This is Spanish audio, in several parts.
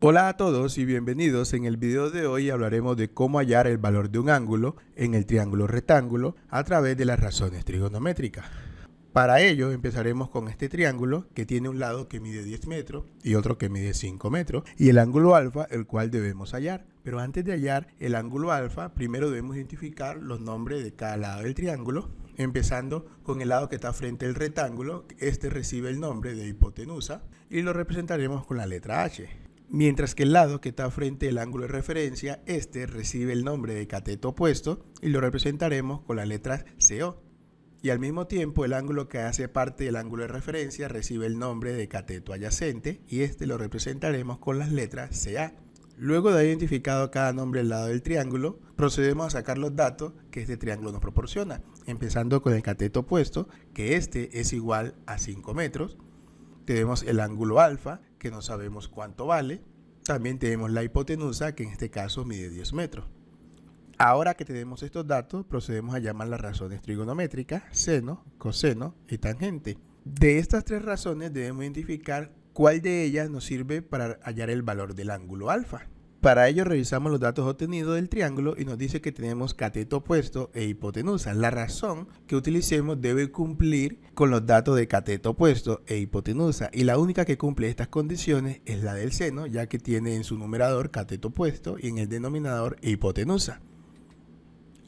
Hola a todos y bienvenidos. En el video de hoy hablaremos de cómo hallar el valor de un ángulo en el triángulo rectángulo a través de las razones trigonométricas. Para ello empezaremos con este triángulo que tiene un lado que mide 10 metros y otro que mide 5 metros y el ángulo alfa, el cual debemos hallar. Pero antes de hallar el ángulo alfa, primero debemos identificar los nombres de cada lado del triángulo, empezando con el lado que está frente al rectángulo. Este recibe el nombre de hipotenusa y lo representaremos con la letra H. Mientras que el lado que está frente al ángulo de referencia, este recibe el nombre de cateto opuesto y lo representaremos con la letra CO. Y al mismo tiempo el ángulo que hace parte del ángulo de referencia recibe el nombre de cateto adyacente y este lo representaremos con las letras CA. Luego de haber identificado cada nombre al lado del triángulo, procedemos a sacar los datos que este triángulo nos proporciona, empezando con el cateto opuesto, que este es igual a 5 metros. Tenemos el ángulo alfa, que no sabemos cuánto vale. También tenemos la hipotenusa, que en este caso mide 10 metros. Ahora que tenemos estos datos, procedemos a llamar las razones trigonométricas, seno, coseno y tangente. De estas tres razones debemos identificar cuál de ellas nos sirve para hallar el valor del ángulo alfa. Para ello revisamos los datos obtenidos del triángulo y nos dice que tenemos cateto opuesto e hipotenusa. La razón que utilicemos debe cumplir con los datos de cateto opuesto e hipotenusa y la única que cumple estas condiciones es la del seno, ya que tiene en su numerador cateto opuesto y en el denominador hipotenusa.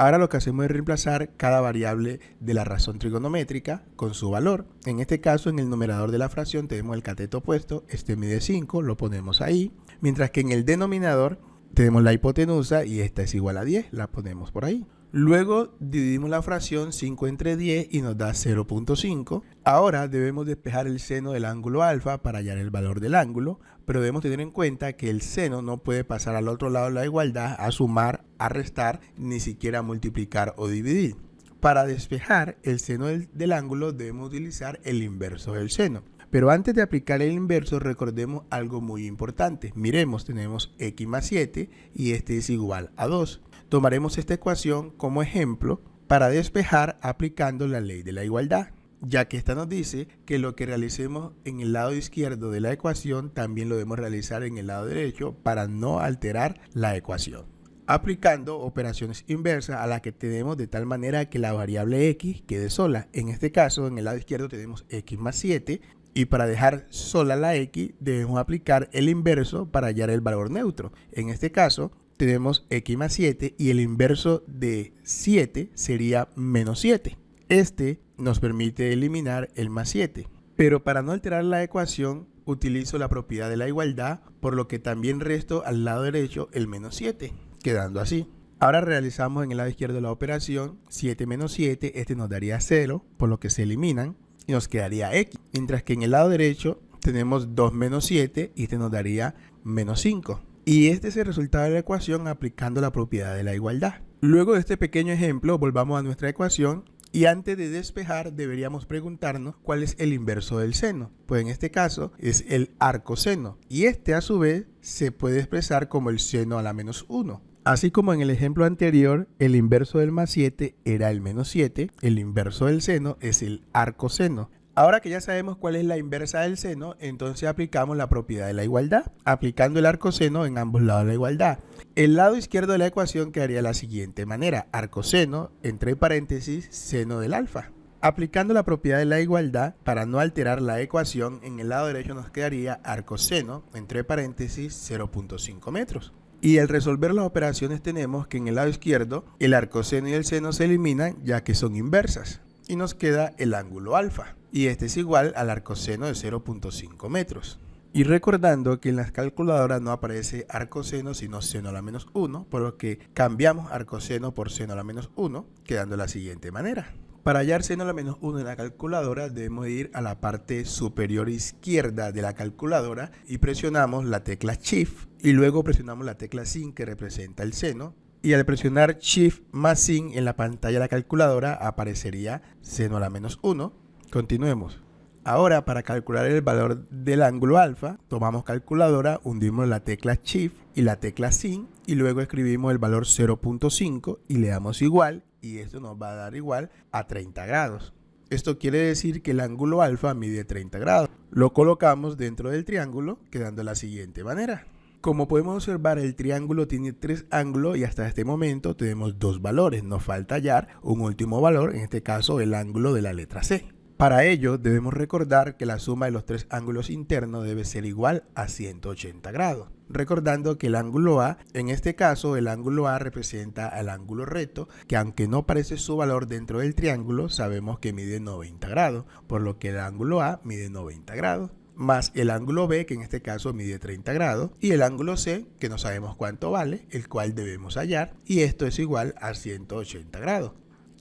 Ahora lo que hacemos es reemplazar cada variable de la razón trigonométrica con su valor. En este caso, en el numerador de la fracción tenemos el cateto opuesto, este mide 5, lo ponemos ahí. Mientras que en el denominador tenemos la hipotenusa y esta es igual a 10, la ponemos por ahí. Luego dividimos la fracción 5 entre 10 y nos da 0.5. Ahora debemos despejar el seno del ángulo alfa para hallar el valor del ángulo, pero debemos tener en cuenta que el seno no puede pasar al otro lado de la igualdad a sumar, a restar, ni siquiera a multiplicar o dividir. Para despejar el seno del ángulo debemos utilizar el inverso del seno. Pero antes de aplicar el inverso, recordemos algo muy importante. Miremos, tenemos x más 7 y este es igual a 2. Tomaremos esta ecuación como ejemplo para despejar aplicando la ley de la igualdad, ya que esta nos dice que lo que realicemos en el lado izquierdo de la ecuación también lo debemos realizar en el lado derecho para no alterar la ecuación, aplicando operaciones inversas a las que tenemos de tal manera que la variable x quede sola. En este caso, en el lado izquierdo tenemos x más 7 y para dejar sola la x debemos aplicar el inverso para hallar el valor neutro. En este caso tenemos x más 7 y el inverso de 7 sería menos 7. Este nos permite eliminar el más 7. Pero para no alterar la ecuación utilizo la propiedad de la igualdad, por lo que también resto al lado derecho el menos 7, quedando así. Ahora realizamos en el lado izquierdo la operación 7 menos 7, este nos daría 0, por lo que se eliminan y nos quedaría x. Mientras que en el lado derecho tenemos 2 menos 7 y este nos daría menos 5. Y este es el resultado de la ecuación aplicando la propiedad de la igualdad. Luego de este pequeño ejemplo, volvamos a nuestra ecuación y antes de despejar deberíamos preguntarnos cuál es el inverso del seno. Pues en este caso es el arcoseno y este a su vez se puede expresar como el seno a la menos 1. Así como en el ejemplo anterior, el inverso del más 7 era el menos 7, el inverso del seno es el arcoseno. Ahora que ya sabemos cuál es la inversa del seno, entonces aplicamos la propiedad de la igualdad, aplicando el arcoseno en ambos lados de la igualdad. El lado izquierdo de la ecuación quedaría de la siguiente manera: arcoseno, entre paréntesis, seno del alfa. Aplicando la propiedad de la igualdad, para no alterar la ecuación, en el lado derecho nos quedaría arcoseno, entre paréntesis, 0.5 metros. Y al resolver las operaciones tenemos que en el lado izquierdo el arcoseno y el seno se eliminan ya que son inversas. Y nos queda el ángulo alfa. Y este es igual al arcoseno de 0.5 metros. Y recordando que en las calculadoras no aparece arcoseno sino seno a la menos 1, por lo que cambiamos arcoseno por seno a la menos 1, quedando de la siguiente manera. Para hallar seno a la menos 1 en la calculadora debemos ir a la parte superior izquierda de la calculadora y presionamos la tecla Shift y luego presionamos la tecla Sin que representa el seno. Y al presionar Shift más Sin en la pantalla de la calculadora aparecería seno a la menos 1. Continuemos. Ahora para calcular el valor del ángulo alfa, tomamos calculadora, hundimos la tecla Shift y la tecla Sin y luego escribimos el valor 0.5 y le damos igual y esto nos va a dar igual a 30 grados. Esto quiere decir que el ángulo alfa mide 30 grados. Lo colocamos dentro del triángulo quedando de la siguiente manera. Como podemos observar, el triángulo tiene 3 ángulos y hasta este momento tenemos 2 valores. Nos falta hallar un último valor, en este caso el ángulo de la letra C. Para ello debemos recordar que la suma de los 3 ángulos internos debe ser igual a 180 grados. Recordando que el ángulo A, en este caso el ángulo A representa al ángulo recto, que aunque no aparece su valor dentro del triángulo, sabemos que mide 90 grados, por lo que el ángulo A mide 90 grados, más el ángulo B, que en este caso mide 30 grados, y el ángulo C, que no sabemos cuánto vale, el cual debemos hallar, y esto es igual a 180 grados.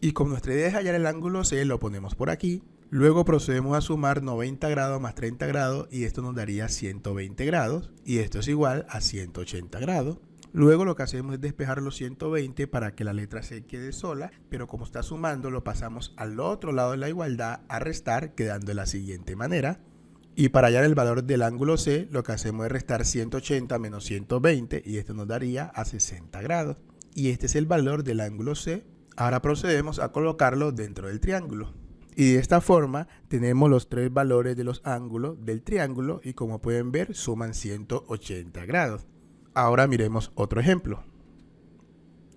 Y como nuestra idea es hallar el ángulo C, lo ponemos por aquí. Luego procedemos a sumar 90 grados más 30 grados y esto nos daría 120 grados y esto es igual a 180 grados. Luego lo que hacemos es despejar los 120 para que la letra C quede sola, pero como está sumando lo pasamos al otro lado de la igualdad a restar, quedando de la siguiente manera. Y para hallar el valor del ángulo C, lo que hacemos es restar 180 menos 120 y esto nos daría a 60 grados. Y este es el valor del ángulo C. Ahora procedemos a colocarlo dentro del triángulo. Y de esta forma tenemos los 3 valores de los ángulos del triángulo y como pueden ver suman 180 grados. Ahora miremos otro ejemplo.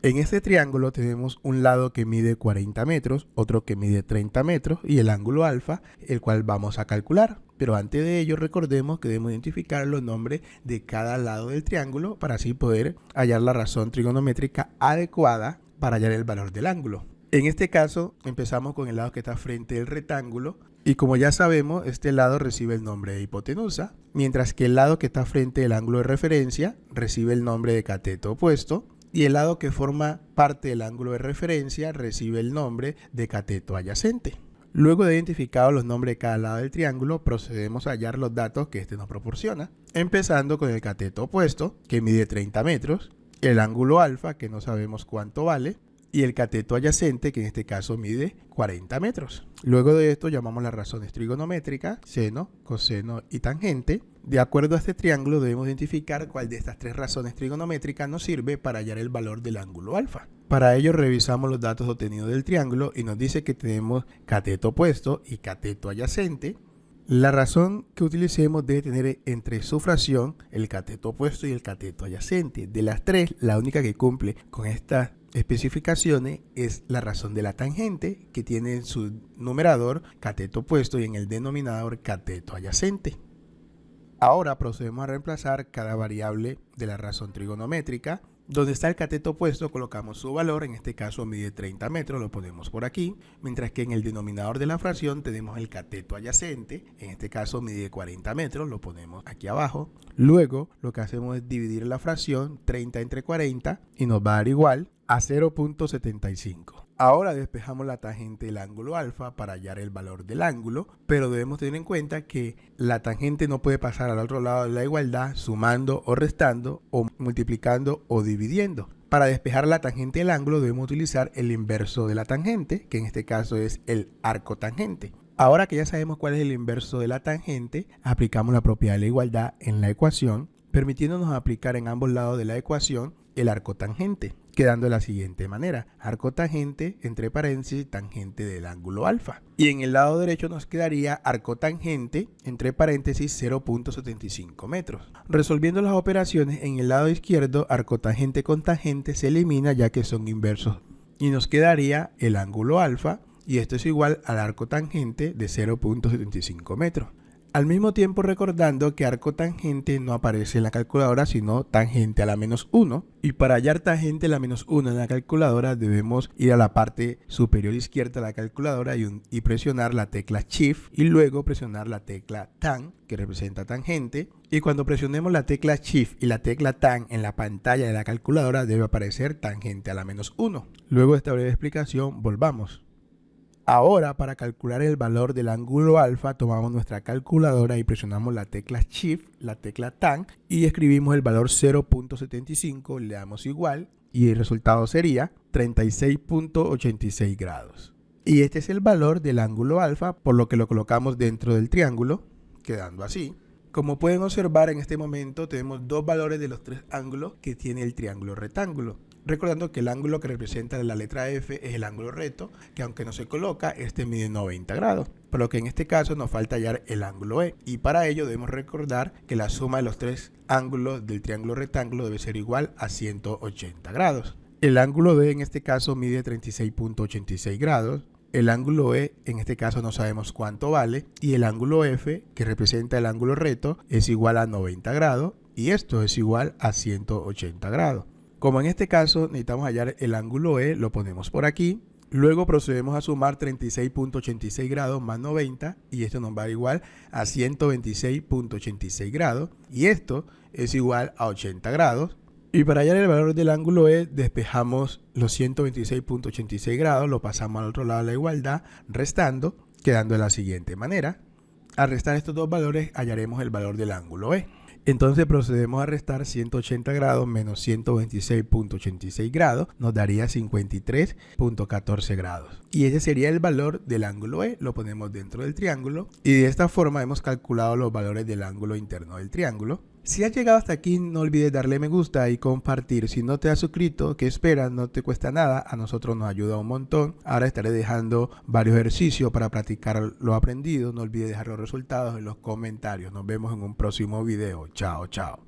En este triángulo tenemos un lado que mide 40 metros, otro que mide 30 metros y el ángulo alfa, el cual vamos a calcular. Pero antes de ello recordemos que debemos identificar los nombres de cada lado del triángulo para así poder hallar la razón trigonométrica adecuada para hallar el valor del ángulo. En este caso empezamos con el lado que está frente del rectángulo y como ya sabemos este lado recibe el nombre de hipotenusa, mientras que el lado que está frente del ángulo de referencia recibe el nombre de cateto opuesto y el lado que forma parte del ángulo de referencia recibe el nombre de cateto adyacente. Luego de identificados los nombres de cada lado del triángulo procedemos a hallar los datos que este nos proporciona, empezando con el cateto opuesto que mide 30 metros, el ángulo alfa que no sabemos cuánto vale, y el cateto adyacente, que en este caso mide 40 metros. Luego de esto llamamos las razones trigonométricas, seno, coseno y tangente. De acuerdo a este triángulo debemos identificar cuál de estas 3 razones trigonométricas nos sirve para hallar el valor del ángulo alfa. Para ello revisamos los datos obtenidos del triángulo y nos dice que tenemos cateto opuesto y cateto adyacente. La razón que utilicemos debe tener entre su fracción el cateto opuesto y el cateto adyacente. De las 3, la única que cumple con estas especificaciones es la razón de la tangente, que tiene en su numerador cateto opuesto y en el denominador cateto adyacente. Ahora procedemos a reemplazar cada variable de la razón trigonométrica. Donde está el cateto opuesto colocamos su valor, en este caso mide 30 metros, lo ponemos por aquí, mientras que en el denominador de la fracción tenemos el cateto adyacente, en este caso mide 40 metros, lo ponemos aquí abajo. Luego lo que hacemos es dividir la fracción 30 entre 40 y nos va a dar igual a 0.75. Ahora despejamos la tangente del ángulo alfa para hallar el valor del ángulo, pero debemos tener en cuenta que la tangente no puede pasar al otro lado de la igualdad sumando o restando o multiplicando o dividiendo. Para despejar la tangente del ángulo debemos utilizar el inverso de la tangente, que en este caso es el arco tangente. Ahora que ya sabemos cuál es el inverso de la tangente, aplicamos la propiedad de la igualdad en la ecuación, permitiéndonos aplicar en ambos lados de la ecuación el arco tangente, quedando de la siguiente manera: arco tangente entre paréntesis tangente del ángulo alfa. Y en el lado derecho nos quedaría arco tangente entre paréntesis 0.75 metros. Resolviendo las operaciones en el lado izquierdo, arco tangente con tangente se elimina ya que son inversos. Y nos quedaría el ángulo alfa y esto es igual al arco tangente de 0.75 metros. Al mismo tiempo recordando que arco tangente no aparece en la calculadora sino tangente a la menos 1 y para hallar tangente a la menos 1 en la calculadora debemos ir a la parte superior izquierda de la calculadora y presionar la tecla Shift y luego presionar la tecla Tan que representa tangente y cuando presionemos la tecla Shift y la tecla Tan en la pantalla de la calculadora debe aparecer tangente a la menos 1. Luego de esta breve explicación volvamos. Ahora, para calcular el valor del ángulo alfa, tomamos nuestra calculadora y presionamos la tecla Shift, la tecla Tan y escribimos el valor 0.75, le damos igual y el resultado sería 36.86 grados. Y este es el valor del ángulo alfa, por lo que lo colocamos dentro del triángulo, quedando así. Como pueden observar en este momento tenemos dos valores de los 3 ángulos que tiene el triángulo rectángulo. Recordando que el ángulo que representa la letra F es el ángulo recto, que aunque no se coloca, este mide 90 grados. Por lo que en este caso nos falta hallar el ángulo E. Y para ello debemos recordar que la suma de los tres ángulos del triángulo rectángulo debe ser igual a 180 grados. El ángulo D en este caso mide 36.86 grados. El ángulo E en este caso no sabemos cuánto vale. Y el ángulo F, que representa el ángulo recto, es igual a 90 grados. Y esto es igual a 180 grados. Como en este caso necesitamos hallar el ángulo E, lo ponemos por aquí. Luego procedemos a sumar 36.86 grados más 90 y esto nos va a dar igual a 126.86 grados y esto es igual a 80 grados. Y para hallar el valor del ángulo E despejamos los 126.86 grados, lo pasamos al otro lado de la igualdad restando, quedando de la siguiente manera. Al restar estos dos valores hallaremos el valor del ángulo E. Entonces procedemos a restar 180 grados menos 126.86 grados, nos daría 53.14 grados. Y ese sería el valor del ángulo E, lo ponemos dentro del triángulo y de esta forma hemos calculado los valores del ángulo interno del triángulo. Si has llegado hasta aquí, no olvides darle me gusta y compartir. Si no te has suscrito, ¿qué esperas? No te cuesta nada, a nosotros nos ayuda un montón. Ahora estaré dejando varios ejercicios para practicar lo aprendido. No olvides dejar los resultados en los comentarios. Nos vemos en un próximo video. Chao, chao.